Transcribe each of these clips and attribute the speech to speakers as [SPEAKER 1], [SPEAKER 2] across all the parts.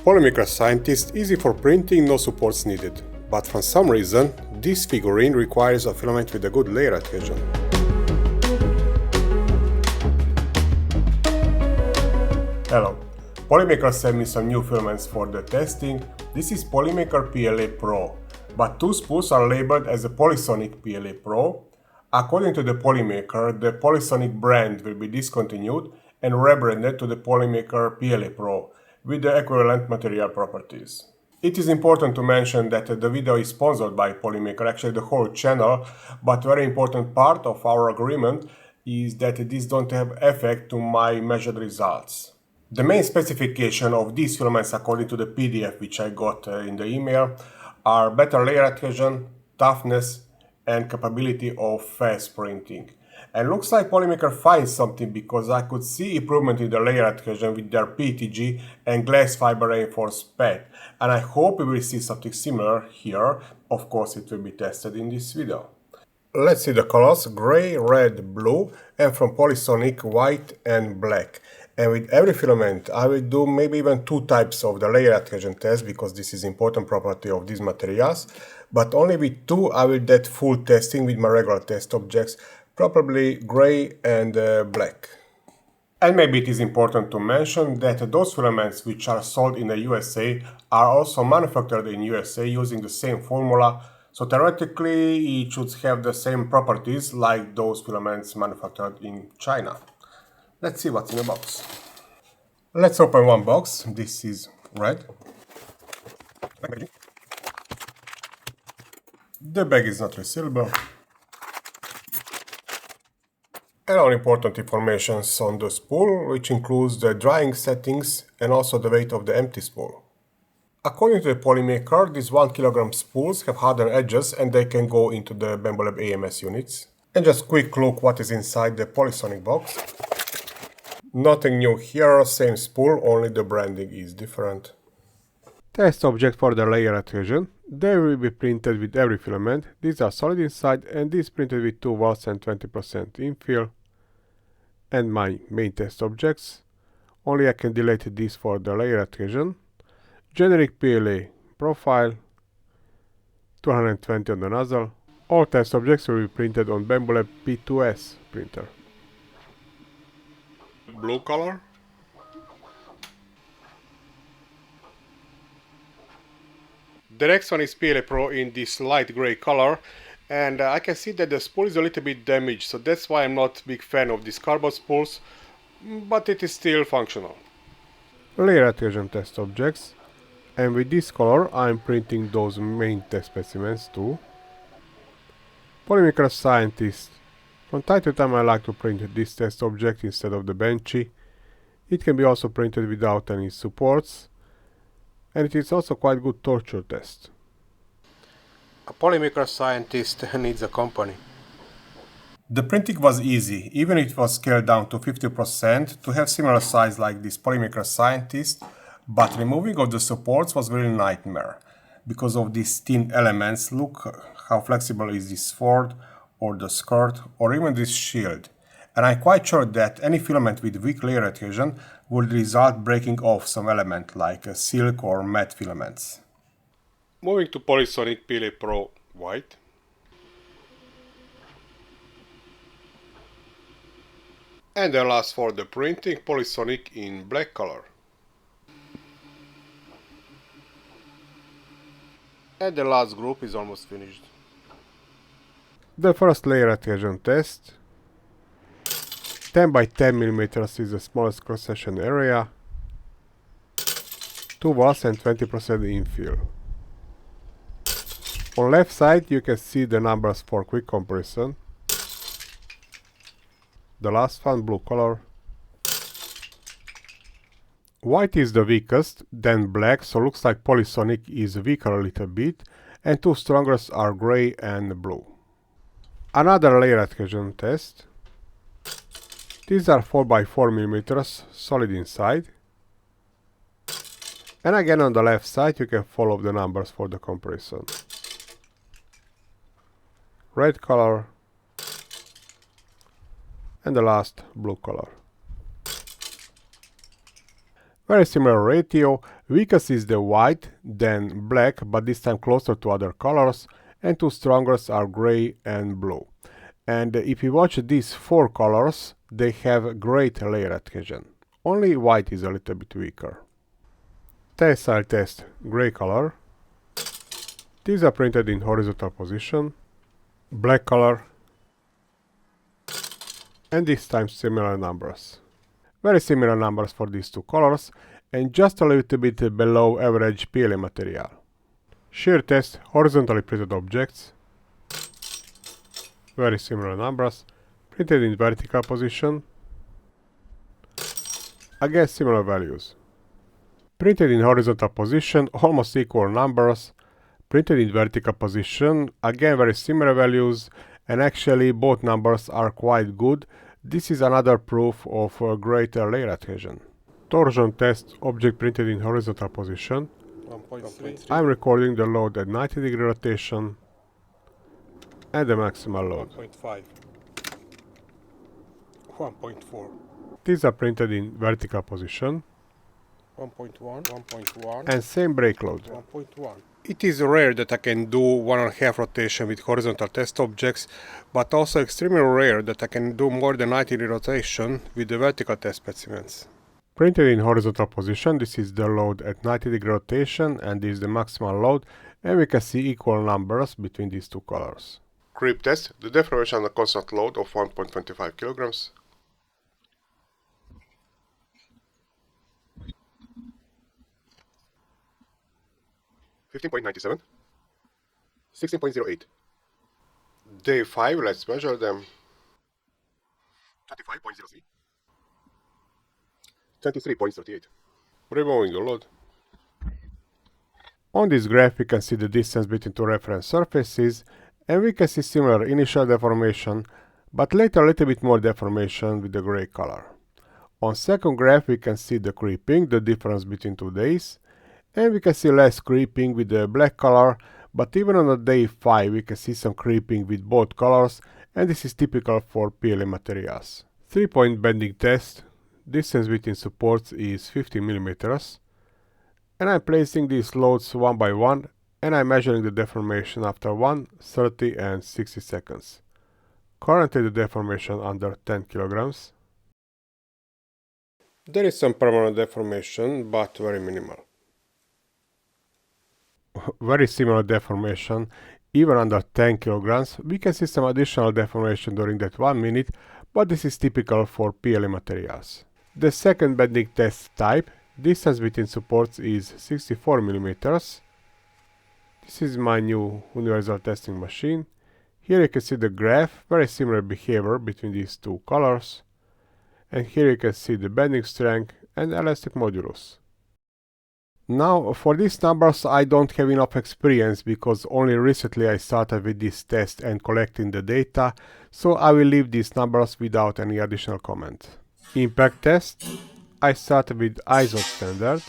[SPEAKER 1] Polymaker scientist, easy for printing, no supports needed. But for some reason, this figurine requires a filament with a good layer adhesion. Hello, Polymaker sent me some new filaments for the testing. This is Polymaker PLA Pro, but two spools are labeled as a Polysonic PLA Pro. According to the Polymaker, the Polysonic brand will be discontinued and rebranded to the Polymaker PLA Pro with the equivalent material properties. It is important to mention that the video is sponsored by Polymaker, actually the whole channel, but very important part of our agreement is that this don't have effect to my measured results. The main specification of these filaments according to the PDF which I got in the email are better layer adhesion, toughness and capability of fast printing. And looks like Polymaker finds something because I could see improvement in the layer adhesion with their PETG and glass fiber reinforced PET. And I hope we will see something similar here. Of course it will be tested in this video. Let's see the colors: gray, red, blue, and from Polysonic white and black. And with every filament I will do maybe even two types of the layer adhesion test because this is important property of these materials. But only with two I will do full testing with my regular test objects, probably gray and black. And maybe it is important to mention that those filaments which are sold in the USA are also manufactured in USA using the same formula, so theoretically it should have the same properties like those filaments manufactured in China. Let's see what's in the box. Let's open one box. This is red. The bag is not resealable. And all important information on the spool, which includes the drying settings and also the weight of the empty spool. According to the Polymaker, these 1 kg spools have hardened edges and they can go into the Bambolab AMS units. And just quick look what is inside the Polysonic box. Nothing new here, same spool, only the branding is different. Test object for the layer adhesion. They will be printed with every filament. These are solid inside and these printed with 2 watts and 20% infill. And my main test objects. Only I can delete this for the layer adhesion. Generic PLA profile, 220 on the nozzle. All test objects will be printed on Bambolab P2S printer. Blue color. The next one is PLA Pro in this light gray color, and I can see that the spool is a little bit damaged, so that's why I'm not a big fan of these carbon spools, but it is still functional. Layer adhesion test objects, and with this color I'm printing those main test specimens too. Polymaker scientist. From time to time I like to print this test object instead of the benchy. It can be also printed without any supports, and it is also quite good torture test. A Polymaker scientist needs a company. The printing was easy, even if it was scaled down to 50% to have similar size like this Polymaker scientist, but removing of the supports was really nightmare. Because of these thin elements, look how flexible is this sword, or the skirt, or even this shield. And I'm quite sure that any filament with weak layer adhesion would result breaking off some element like silk or matte filaments. Moving to Polysonic PLA Pro white. And the last for the printing, Polysonic in black color. And the last group is almost finished. The first layer adhesion test. 10 by 10 mm is the smallest cross-section area. 2 watts and 20% infill. On left side you can see the numbers for quick comparison. The last one, blue color. White is the weakest, then black, so looks like Polysonic is weaker a little bit, and two strongest are gray and blue. Another layer adhesion test. These are 4 by 4 mm, solid inside. And again on the left side you can follow the numbers for the comparison. Red color. And the last, blue color. Very similar ratio, weakest is the white, then black, but this time closer to other colors, and two strongest are gray and blue. And if you watch these four colors, they have great layer adhesion. Only white is a little bit weaker. Tensile test, gray color. These are printed in horizontal position. Black color. And this time similar numbers. Very similar numbers for these two colors, and just a little bit below average PLA material. Shear test, horizontally printed objects. Very similar numbers, printed in vertical position. Again similar values. Printed in horizontal position, almost equal numbers. Printed in vertical position, again very similar values, and actually both numbers are quite good. This is another proof of greater layer adhesion. Torsion test, object printed in horizontal position.
[SPEAKER 2] 1.3.
[SPEAKER 1] I'm recording the load at 90-degree rotation and the maximal load.
[SPEAKER 2] 1.5. 1.4.
[SPEAKER 1] These are printed in vertical position
[SPEAKER 2] 1.1. 1.1.
[SPEAKER 1] and same brake load.
[SPEAKER 2] 1.1. It is rare that I can do 1.5 rotation with horizontal test objects, but also extremely rare that I can do more than 90 rotation with the vertical test specimens.
[SPEAKER 1] Printed in horizontal position, this is the load at 90-degree rotation and this is the maximal load, and we can see equal numbers between these two colors.
[SPEAKER 3] Creep test, the deformation on a constant load of 1.25 kilograms. $15.97, 16.08. Day 5, let's measure them. 35.03, 23.38. Removing the load.
[SPEAKER 1] On this graph we can see the distance between two reference surfaces, and we can see similar initial deformation, but later a little bit more deformation with the gray color. On second graph we can see the creeping, the difference between 2 days, and we can see less creeping with the black color, but even on the day 5 we can see some creeping with both colors, and this is typical for PLA materials. 3-point bending test, distance between supports is 50 mm, and I'm placing these loads one by one, and I'm measuring the deformation after 1, 30 and 60 seconds. Currently the deformation under 10 kilograms.
[SPEAKER 2] There is some permanent deformation, but very minimal.
[SPEAKER 1] Very similar deformation, even under 10 kilograms. We can see some additional deformation during that 1 minute, but this is typical for PLA materials. The second bending test type, distance between supports is 64 mm. This is my new universal testing machine. Here you can see the graph, very similar behavior between these two colors. And here you can see the bending strength and elastic modulus. Now, for these numbers I don't have enough experience because only recently I started with this test and collecting the data, so I will leave these numbers without any additional comment. Impact test, I started with ISO standard,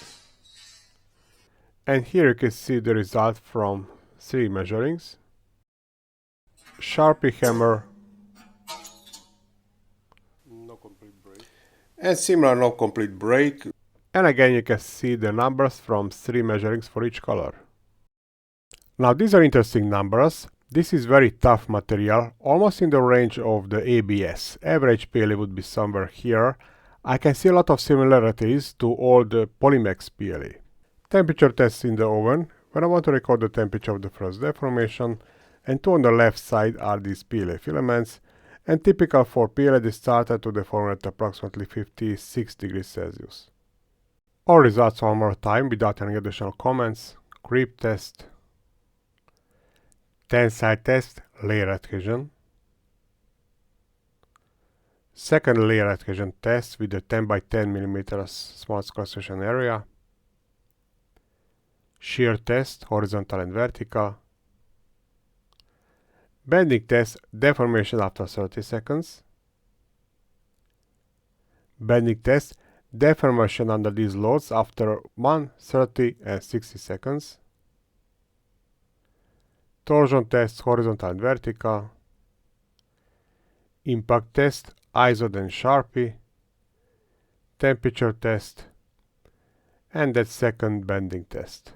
[SPEAKER 1] and here you can see the result from 3 measurings. Sharpie hammer,
[SPEAKER 2] No complete break. And similar no complete break.
[SPEAKER 1] and again you can see the numbers from 3 measurings for each color. Now these are interesting numbers. This is very tough material, almost in the range of the ABS. Average PLA would be somewhere here. I can see a lot of similarities to all the Polymaker PLA. Temperature tests in the oven, when I want to record the temperature of the first deformation, and 2 on the left side are these PLA filaments, and typical for PLA they started to deform at approximately 56 degrees Celsius. All results one more time without any additional comments. Creep test, tensile test, layer adhesion, second layer adhesion test with a 10 by 10 mm small cross-section area, shear test, horizontal and vertical, bending test, deformation after 30 seconds, bending test, deformation under these loads after 1, 30 and 60 seconds, torsion test, horizontal and vertical, impact test, ISO and Sharpie, temperature test,
[SPEAKER 2] and that second bending test.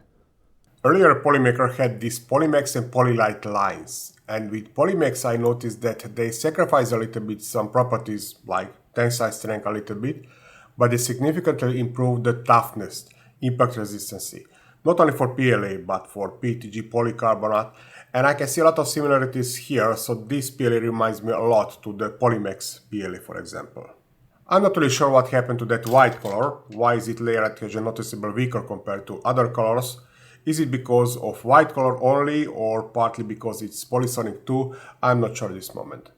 [SPEAKER 1] Earlier Polymaker had these Polymax and Polylite lines, and with Polymax I noticed that they sacrifice a little bit some properties like tensile strength a little bit, but they significantly improve the toughness, impact resistance, not only for PLA but for PETG polycarbonate, and I can see a lot of similarities here, so this PLA reminds me a lot to the Polymax PLA, for example. I'm not really sure what happened to that white color. Why is it layer adhesion noticeably weaker compared to other colors? Is it because of white color only or partly because it's polysonic too? I'm not sure at this moment.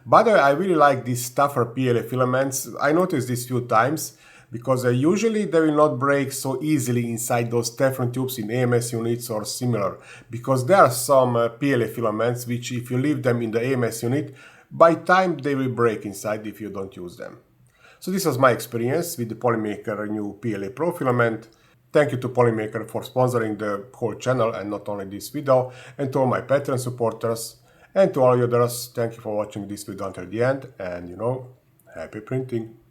[SPEAKER 1] By the way, I really like these tougher PLA filaments. I noticed this few times because usually they will not break so easily inside those Teflon tubes in AMS units or similar, because there are some PLA filaments which if you leave them in the AMS unit, by time they will break inside if you don't use them. So this was my experience with the Polymaker new PLA Pro filament. Thank you to Polymaker for sponsoring the whole channel and not only this video, and to all my Patreon supporters, and to all you others, thank you for watching this video until the end, and happy printing!